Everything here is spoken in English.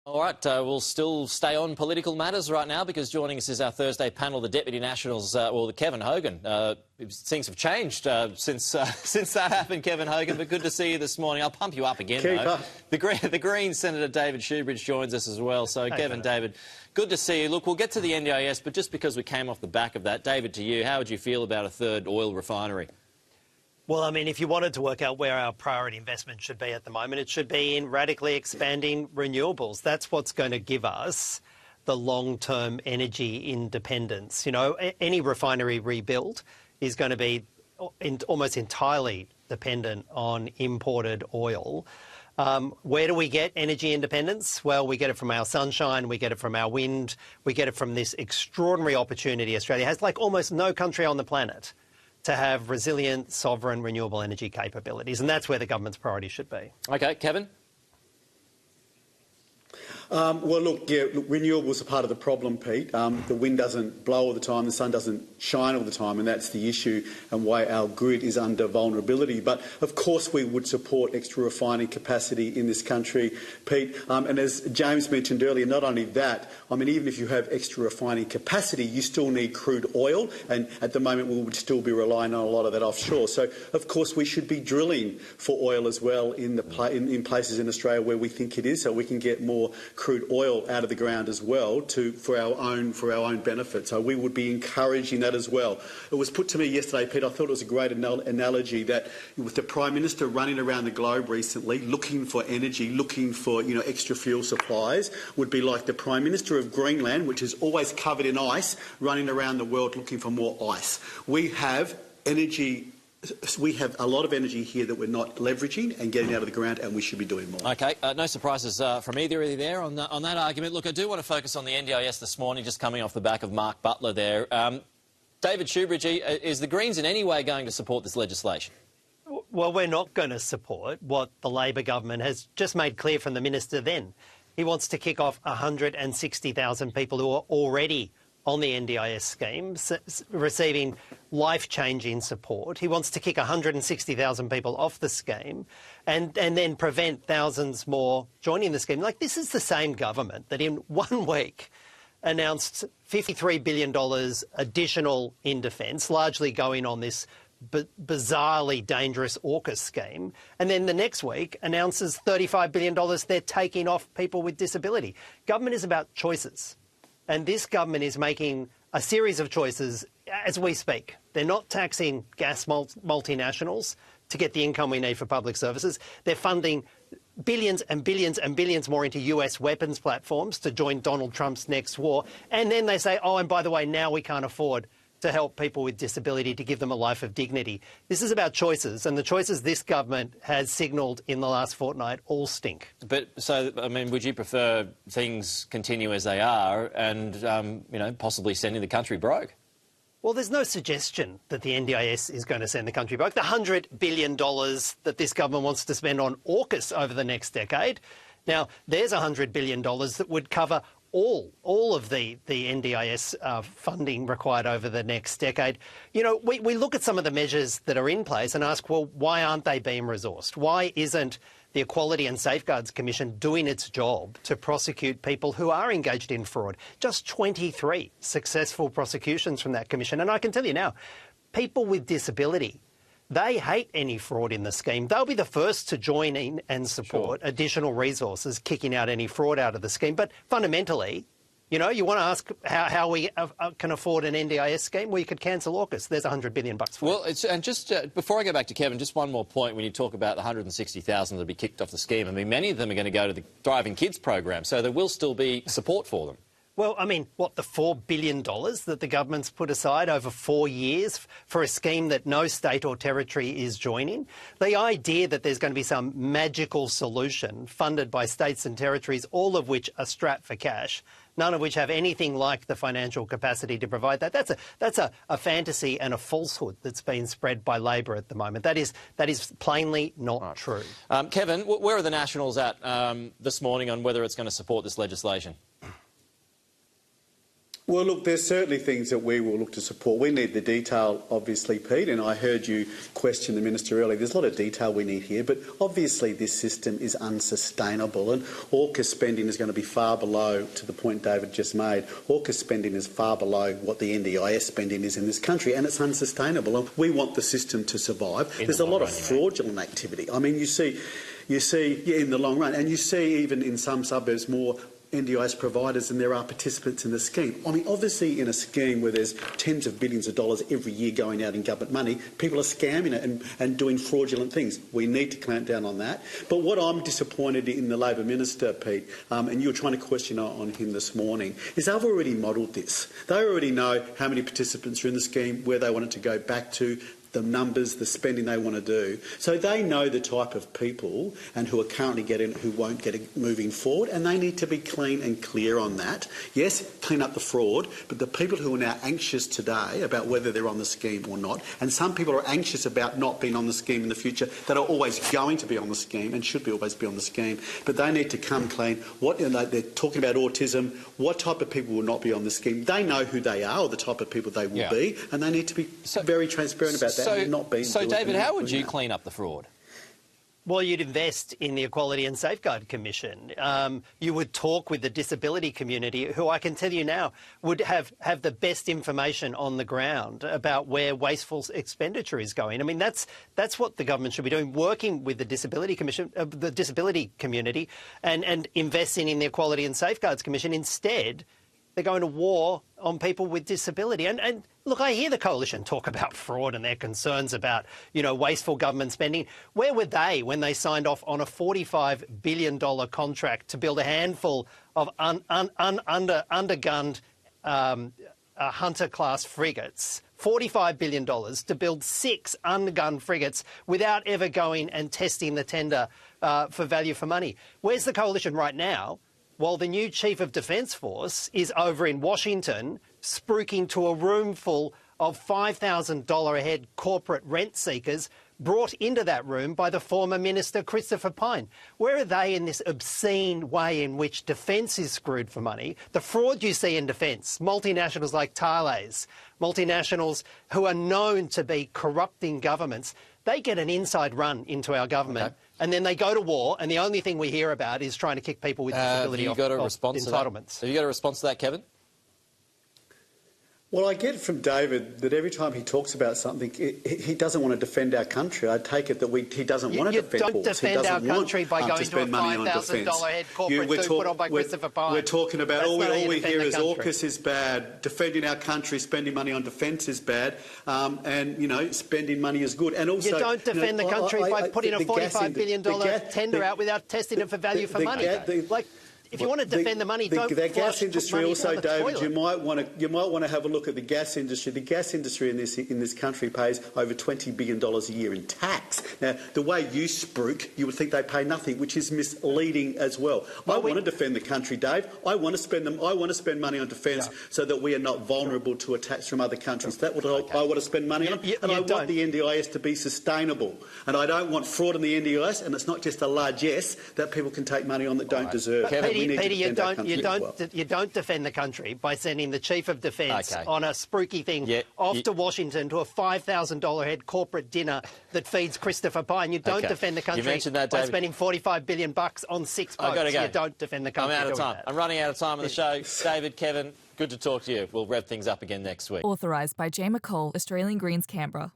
All right, we'll still stay on political matters right now because joining us is our Thursday panel, the Deputy Nationals, Kevin Hogan. Things have changed since that happened, Kevin Hogan, but good to see you this morning. I'll pump you up again, though. The Green Senator David Shoebridge joins us as well. So, Kevin, David, good to see you. Look, we'll get to the NDIS, but just because we came off the back of that, David, to you, how would you feel about a third oil refinery? Well, I mean, if you wanted to work out where our priority investment should be at the moment, it should be in radically expanding renewables. That's what's going to give us the long-term energy independence. You know, any refinery rebuild is going to be almost entirely dependent on imported oil. Where do we get energy independence? Well, we get it from our sunshine, we get it from our wind, we get it from this extraordinary opportunity Australia has, like almost no country on the planet, to have resilient, sovereign, renewable energy capabilities. And that's where the government's priority should be. OK, Kevin? Well, look, renewables are part of the problem, Pete. The wind doesn't blow all the time, the sun doesn't shine all the time, and that's the issue and why our grid is under vulnerability. But, of course, we would support extra refining capacity in this country, Pete. And as James mentioned earlier, not only that, I mean, even if you have extra refining capacity, you still need crude oil, and at the moment we would still be relying on a lot of that offshore. So, of course, we should be drilling for oil as well in places in Australia where we think it is, so we can get more crude oil out of the ground as well for our own benefit. So we would be encouraging that as well. It was put to me yesterday, Pete, I thought it was a great analogy that with the Prime Minister running around the globe recently looking for energy, looking for extra fuel supplies, would be like the Prime Minister of Greenland, which is always covered in ice, running around the world looking for more ice. We have energy. We have a lot of energy here that we're not leveraging and getting out of the ground, and we should be doing more. OK, no surprises from either of you there on that argument. Look, I do want to focus on the NDIS this morning, just coming off the back of Mark Butler there. David Shoebridge, is the Greens in any way going to support this legislation? Well, we're not going to support what the Labor government has just made clear from the minister then. He wants to kick off 160,000 people who are already on the NDIS scheme, receiving life-changing support. He wants to kick 160,000 people off the scheme and then prevent thousands more joining the scheme. Like, this is the same government that in 1 week announced $53 billion additional in defence, largely going on this bizarrely dangerous AUKUS scheme, and then the next week announces $35 billion they're taking off people with disability. Government is about choices. And this government is making a series of choices as we speak. They're not taxing gas multinationals to get the income we need for public services. They're funding billions and billions and billions more into US weapons platforms to join Donald Trump's next war. And then they say, oh, and by the way, now we can't afford to help people with disability, to give them a life of dignity. This is about choices, and the choices this government has signalled in the last fortnight all stink. But, so, I mean, would you prefer things continue as they are and, possibly sending the country broke? Well, there's no suggestion that the NDIS is going to send the country broke. The $100 billion that this government wants to spend on AUKUS over the next decade, now, there's $100 billion that would cover all of the NDIS funding required over the next decade. You know, we look at some of the measures that are in place and ask, well, why aren't they being resourced? Why isn't the Equality and Safeguards Commission doing its job to prosecute people who are engaged in fraud? Just 23 successful prosecutions from that commission. And I can tell you now, people with disability, they hate any fraud in the scheme. They'll be the first to join in and support additional resources, kicking out any fraud out of the scheme. But fundamentally, you want to ask how we can afford an NDIS scheme? Well, you could cancel AUKUS. There's $100 billion for Well, and just before I go back to Kevin, just one more point when you talk about the 160,000 that'll be kicked off the scheme. I mean, many of them are going to go to the Thriving Kids program, so there will still be support for them. Well, I mean, what, the $4 billion that the government's put aside over 4 years for a scheme that no state or territory is joining? The idea that there's going to be some magical solution funded by states and territories, all of which are strapped for cash, none of which have anything like the financial capacity to provide that. That's a fantasy and a falsehood that's been spread by Labor at the moment. That is plainly not true. Kevin, where are the Nationals at this morning on whether it's going to support this legislation? Well, look, there's certainly things that we will look to support. We need the detail, obviously, Pete, and I heard you question the Minister earlier. There's a lot of detail we need here, but obviously this system is unsustainable, and AUKUS spending is going to be far below, to the point David just made, AUKUS spending is far below what the NDIS spending is in this country, and it's unsustainable. And we want the system to survive. There's a lot of fraudulent activity. I mean, you see in the long run, and you see even in some suburbs more NDIS providers than there are participants in the scheme. I mean, obviously in a scheme where there's tens of billions of dollars every year going out in government money, people are scamming it and doing fraudulent things. We need to clamp down on that. But what I'm disappointed in the Labor Minister, Pete, and you were trying to question on him this morning, is they've already modelled this. They already know how many participants are in the scheme, where they want it to go back to, the numbers, the spending they want to do. So they know the type of people and who are currently getting it, who won't get it moving forward, and they need to be clean and clear on that. Yes, clean up the fraud, but the people who are now anxious today about whether they're on the scheme or not, and some people are anxious about not being on the scheme in the future that are always going to be on the scheme and should always be on the scheme, but they need to come clean. They're talking about autism. What type of people will not be on the scheme? They know who they are or the type of people they will be, and they need to be very transparent about that. So David, how would you clean up the fraud? Well, you'd invest in the Equality and Safeguard Commission. You would talk with the disability community, who I can tell you now would have the best information on the ground about where wasteful expenditure is going. I mean, that's what the government should be doing, working with the disability commission, the disability community, and investing in the Equality and Safeguards Commission. Instead, they're going to war on people with disability. And look, I hear the Coalition talk about fraud and their concerns about, wasteful government spending. Where were they when they signed off on a $45 billion contract to build a handful of undergunned Hunter-class frigates? $45 billion to build 6 undergunned frigates without ever going and testing the tender for value for money. Where's the Coalition right now? While the new Chief of Defence Force is over in Washington spruiking to a room full of $5,000 a head corporate rent seekers brought into that room by the former Minister Christopher Pyne. Where are they in this obscene way in which defence is screwed for money? The fraud you see in defence, multinationals like Thales, multinationals who are known to be corrupting governments, they get an inside run into our government. Okay. And then they go to war, and the only thing we hear about is trying to kick people with disability off entitlements. Have you got a response to that, Kevin? Well, I get from David that every time he talks about something, he doesn't want to defend our country. I take it that he doesn't want to defend us. You don't defend our country by going to a $5,000 head corporate put on by Christopher Pyne. We're talking about all we hear is AUKUS is bad, defending our country, spending money on defence is bad, and spending money is good. And also, you don't defend the country by putting a $45 billion tender out without testing it for value for money. If you want to defend the money, don't the gas industry also, David. Toilet. You might want to have a look at the gas industry. The gas industry in this country pays over $20 billion a year in tax. Now, the way you spruik, you would think they pay nothing, which is misleading as well. I want to defend the country, Dave. I want to spend them. I want to spend money on defence so that we are not vulnerable to attacks from other countries. That's what I want to spend money on, and I want the NDIS to be sustainable. And I don't want fraud in the NDIS, and it's not just a largesse that people can take money on that don't deserve. Peter, you don't defend the country by sending the Chief of Defence on a spooky thing off to Washington to a $5,000 head corporate dinner that feeds Christopher Pyne. You don't defend the country by spending $45 billion on 6 boats. Go. You don't defend the country. I'm out of time. I'm running out of time on the show. David, Kevin, good to talk to you. We'll rev things up again next week. Authorised by J. McCall, Australian Greens, Canberra.